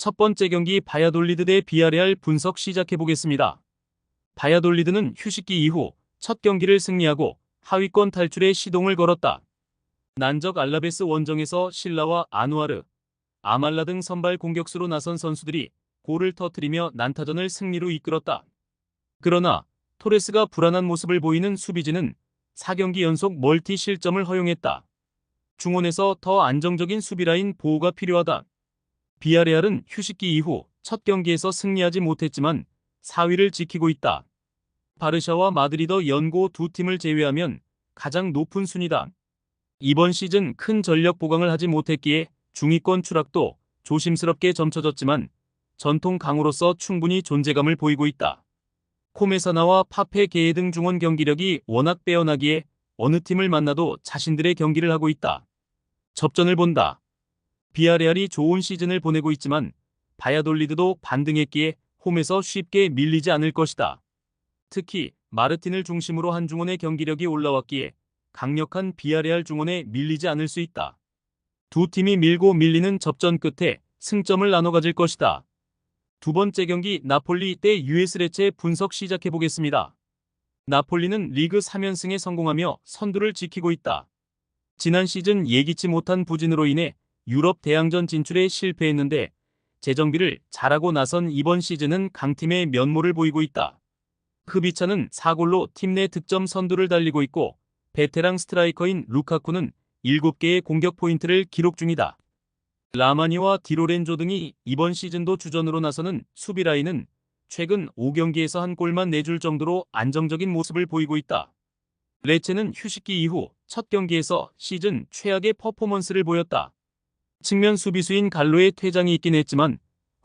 첫 번째 경기 바야돌리드 대 비아레알 분석 시작해 보겠습니다. 바야돌리드는 휴식기 이후 첫 경기를 승리하고 하위권 탈출에 시동을 걸었다. 난적 알라베스 원정에서 실라와 아누아르, 아말라 등 선발 공격수로 나선 선수들이 골을 터뜨리며 난타전을 승리로 이끌었다. 그러나 토레스가 불안한 모습을 보이는 수비진은 4경기 연속 멀티 실점을 허용했다. 중원에서 더 안정적인 수비라인 보호가 필요하다. 비아레알은 휴식기 이후 첫 경기에서 승리하지 못했지만 4위를 지키고 있다. 바르샤와 마드리드 연고 두 팀을 제외하면 가장 높은 순위다. 이번 시즌 큰 전력 보강을 하지 못했기에 중위권 추락도 조심스럽게 점쳐졌지만 전통 강호로서 충분히 존재감을 보이고 있다. 코메사나와 파페 게에 등 중원 경기력이 워낙 빼어나기에 어느 팀을 만나도 자신들의 경기를 하고 있다. 접전을 본다. 비아레알이 좋은 시즌을 보내고 있지만 바야돌리드도 반등했기에 홈에서 쉽게 밀리지 않을 것이다. 특히 마르틴을 중심으로 한 중원의 경기력이 올라왔기에 강력한 비아레알 중원에 밀리지 않을 수 있다. 두 팀이 밀고 밀리는 접전 끝에 승점을 나눠 가질 것이다. 두 번째 경기 나폴리 대 US 레체 분석 시작해 보겠습니다. 나폴리는 리그 3연승에 성공하며 선두를 지키고 있다. 지난 시즌 예기치 못한 부진으로 인해 유럽 대항전 진출에 실패했는데 재정비를 잘하고 나선 이번 시즌은 강팀의 면모를 보이고 있다. 크비차는 4골로 팀 내 득점 선두를 달리고 있고 베테랑 스트라이커인 루카쿠는 7개의 공격 포인트를 기록 중이다. 라마니와 디로렌조 등이 이번 시즌도 주전으로 나서는 수비 라인은 최근 5경기에서 한 골만 내줄 정도로 안정적인 모습을 보이고 있다. 레체는 휴식기 이후 첫 경기에서 시즌 최악의 퍼포먼스를 보였다. 측면 수비수인 갈로의 퇴장이 있긴 했지만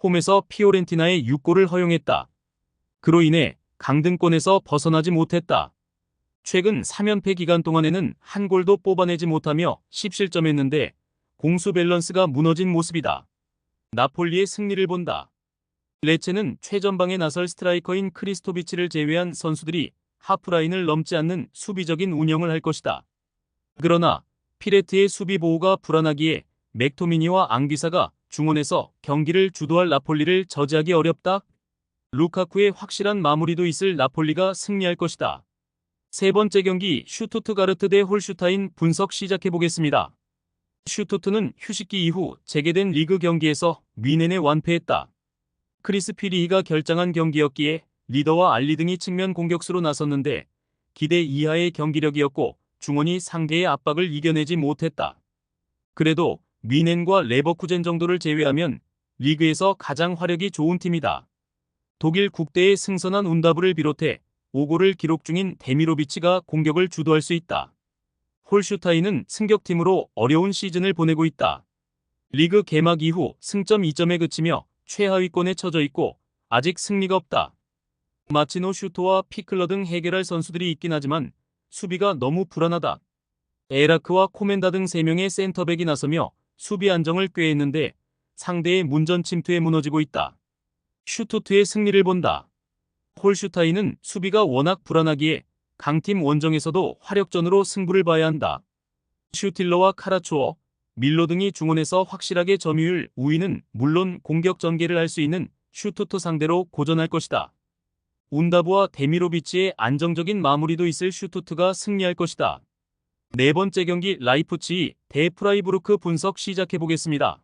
홈에서 피오렌티나에 6골을 허용했다. 그로 인해 강등권에서 벗어나지 못했다. 최근 3연패 기간 동안에는 한 골도 뽑아내지 못하며 10실점했는데 공수 밸런스가 무너진 모습이다. 나폴리의 승리를 본다. 레체는 최전방에 나설 스트라이커인 크리스토비치를 제외한 선수들이 하프라인을 넘지 않는 수비적인 운영을 할 것이다. 그러나 피레트의 수비 보호가 불안하기에 맥토미니와 앙귀사가 중원에서 경기를 주도할 나폴리를 저지하기 어렵다. 루카쿠의 확실한 마무리도 있을 나폴리가 승리할 것이다. 세 번째 경기 슈투트가르트 대 홀슈타인 분석 시작해 보겠습니다. 슈투트는 휴식기 이후 재개된 리그 경기에서 뮌헨에 완패했다. 크리스 피리히가 결장한 경기였기에 리더와 알리 등이 측면 공격수로 나섰는데 기대 이하의 경기력이었고 중원이 상대의 압박을 이겨내지 못했다. 그래도 뮌헨과 레버쿠젠 정도를 제외하면 리그에서 가장 화력이 좋은 팀이다. 독일 국대의 승선한 운다브를 비롯해 5골을 기록 중인 데미로비치가 공격을 주도할 수 있다. 홀슈타인은 승격팀으로 어려운 시즌을 보내고 있다. 리그 개막 이후 승점 2점에 그치며 최하위권에 처져 있고 아직 승리가 없다. 마치노 슈토와 피클러 등 해결할 선수들이 있긴 하지만 수비가 너무 불안하다. 에라크와 코멘다 등 3명의 센터백이 나서며 수비 안정을 꾀했는데 상대의 문전 침투에 무너지고 있다. 슈투트의 승리를 본다. 홀슈타인은 수비가 워낙 불안하기에 강팀 원정에서도 화력전으로 승부를 봐야 한다. 슈틸러와 카라초어, 밀로 등이 중원에서 확실하게 점유율 우위는 물론 공격 전개를 할 수 있는 슈투트 상대로 고전할 것이다. 운다브와 데미로비치의 안정적인 마무리도 있을 슈투트가 승리할 것이다. 네 번째 경기 라이프치히 대 프라이부르크 분석 시작해 보겠습니다.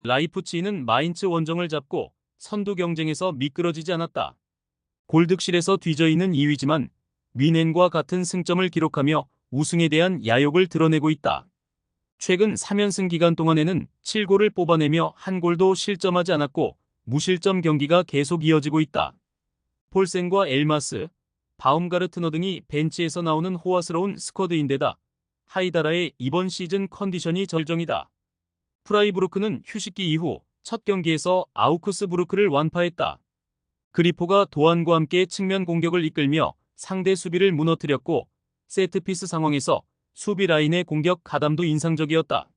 라이프치히는 마인츠 원정을 잡고 선두 경쟁에서 미끄러지지 않았다. 골득실에서 뒤져있는 2위지만 뮌헨과 같은 승점을 기록하며 우승에 대한 야욕을 드러내고 있다. 최근 3연승 기간 동안에는 7골을 뽑아내며 한 골도 실점하지 않았고 무실점 경기가 계속 이어지고 있다. 폴센과 엘마스, 바움가르트너 등이 벤치에서 나오는 호화스러운 스쿼드인데다 하이다라의 이번 시즌 컨디션이 절정이다. 프라이부르크는 휴식기 이후 첫 경기에서 아우크스부르크를 완파했다. 그리포가 도안과 함께 측면 공격을 이끌며 상대 수비를 무너뜨렸고 세트피스 상황에서 수비 라인의 공격 가담도 인상적이었다.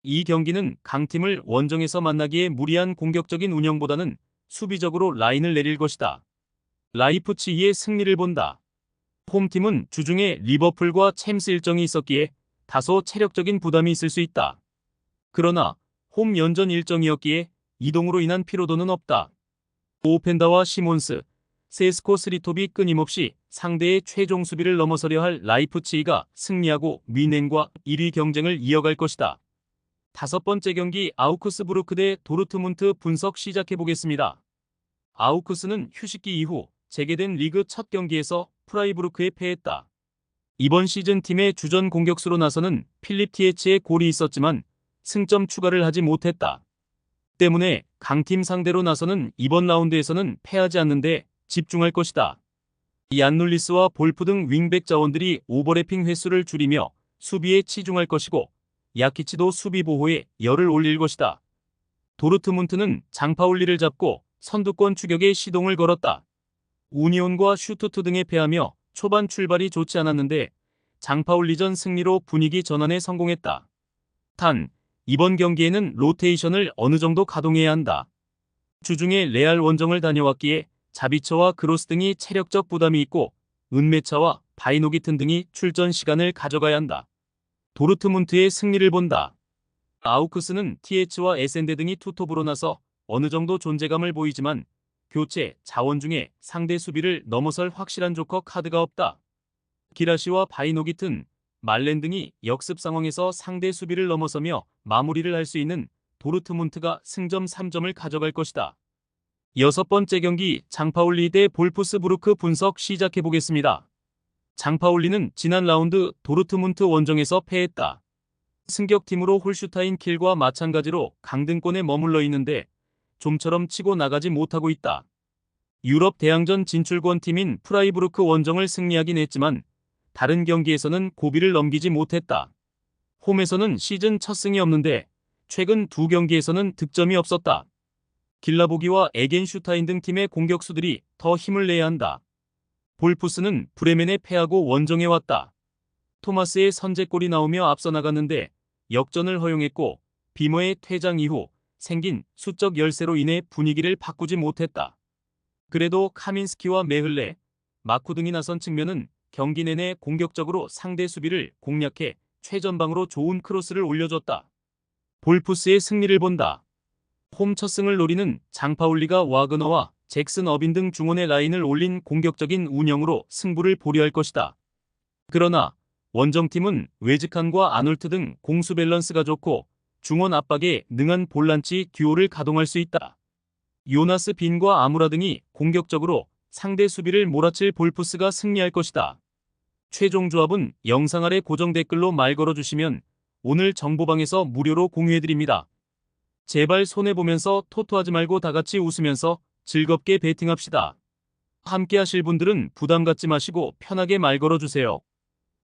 이 경기는 강팀을 원정에서 만나기에 무리한 공격적인 운영보다는 수비적으로 라인을 내릴 것이다. 라이프치히의 승리를 본다. 홈팀은 주중에 리버풀과 챔스 일정이 있었기에 다소 체력적인 부담이 있을 수 있다. 그러나 홈 연전 일정이었기에 이동으로 인한 피로도는 없다. 오펜다와 시몬스, 세스코 스리톱이 끊임없이 상대의 최종 수비를 넘어서려 할 라이프치히가 승리하고 뮌헨과 1위 경쟁을 이어갈 것이다. 다섯 번째 경기 아우크스부르크 대 도르트문트 분석 시작해보겠습니다. 아우크스는 휴식기 이후 재개된 리그 첫 경기에서 프라이부르크에 패했다. 이번 시즌 팀의 주전 공격수로 나서는 필립 티에츠의 골이 있었지만 승점 추가를 하지 못했다. 때문에 강팀 상대로 나서는 이번 라운드에서는 패하지 않는데 집중할 것이다. 얀눌리스와 볼프 등 윙백 자원들이 오버래핑 횟수를 줄이며 수비에 치중할 것이고 야키치도 수비 보호에 열을 올릴 것이다. 도르트문트는 장파울리를 잡고 선두권 추격에 시동을 걸었다. 우니온과 슈투트 등에 패하며 초반 출발이 좋지 않았는데 장파울리전 승리로 분위기 전환에 성공했다. 단, 이번 경기에는 로테이션을 어느 정도 가동해야 한다. 주중에 레알 원정을 다녀왔기에 자비처와 크로스 등이 체력적 부담이 있고 은메차와 바이노기튼 등이 출전 시간을 가져가야 한다. 도르트문트의 승리를 본다. 아우크스는 TH와 에센데 등이 투톱으로 나서 어느 정도 존재감을 보이지만 교체, 자원 중에 상대 수비를 넘어설 확실한 조커 카드가 없다. 기라시와 바이노기튼, 말렌 등이 역습 상황에서 상대 수비를 넘어서며 마무리를 할 수 있는 도르트문트가 승점 3점을 가져갈 것이다. 여섯 번째 경기 장파울리 대 볼프스부르크 분석 시작해보겠습니다. 장파울리는 지난 라운드 도르트문트 원정에서 패했다. 승격팀으로 홀슈타인 킬과 마찬가지로 강등권에 머물러 있는데 좀처럼 치고 나가지 못하고 있다. 유럽 대항전 진출권 팀인 프라이부르크 원정을 승리하긴 했지만 다른 경기에서는 고비를 넘기지 못했다. 홈에서는 시즌 첫 승이 없는데 최근 두 경기에서는 득점이 없었다. 길라보기와 에겐슈타인 등 팀의 공격수들이 더 힘을 내야 한다. 볼프스는 브레멘에 패하고 원정에 왔다. 토마스의 선제골이 나오며 앞서 나갔는데 역전을 허용했고 비머의 퇴장 이후 생긴 수적 열세로 인해 분위기를 바꾸지 못했다. 그래도 카민스키와 메흘레, 마쿠 등이 나선 측면은 경기 내내 공격적으로 상대 수비를 공략해 최전방으로 좋은 크로스를 올려줬다. 볼프스의 승리를 본다. 홈 첫 승을 노리는 장파울리가 와그너와 잭슨 어빈 등 중원의 라인을 올린 공격적인 운영으로 승부를 보려 할 것이다. 그러나 원정팀은 웨즈칸과 아놀트 등 공수 밸런스가 좋고 중원 압박에 능한 볼란치 듀오를 가동할 수 있다. 요나스 빈과 아무라 등이 공격적으로 상대 수비를 몰아칠 볼프스가 승리할 것이다. 최종 조합은 영상 아래 고정 댓글로 말 걸어주시면 오늘 정보방에서 무료로 공유해드립니다. 제발 손해보면서 토토하지 말고 다같이 웃으면서 즐겁게 베팅합시다. 함께 하실 분들은 부담 갖지 마시고 편하게 말 걸어주세요.